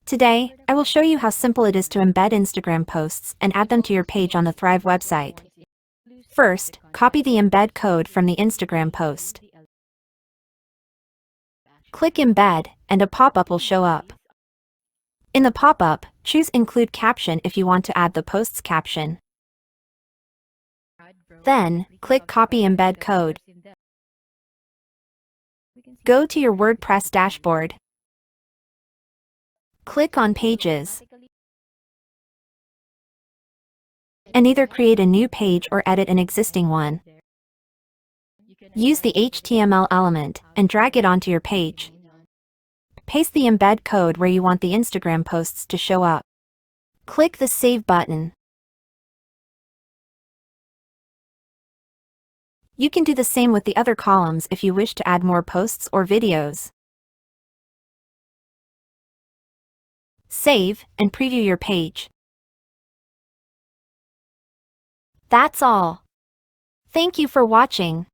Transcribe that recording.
Today, I will show you how simple it is to embed Instagram posts and add them to your page on the Thrive website. First, copy the embed code from the Instagram post. Click Embed, and a pop-up will show up. In the pop-up, choose Include Caption if you want to add the post's caption. Then, click Copy Embed Code. Go to your WordPress dashboard. Click on Pages, and either create a new page or edit an existing one. Use the HTML element and drag it onto your page. Paste the embed code where you want the Instagram posts to show up. Click the Save button. You can do the same with the other columns if you wish to add more posts or videos. Save and preview your page. That's all. Thank you for watching.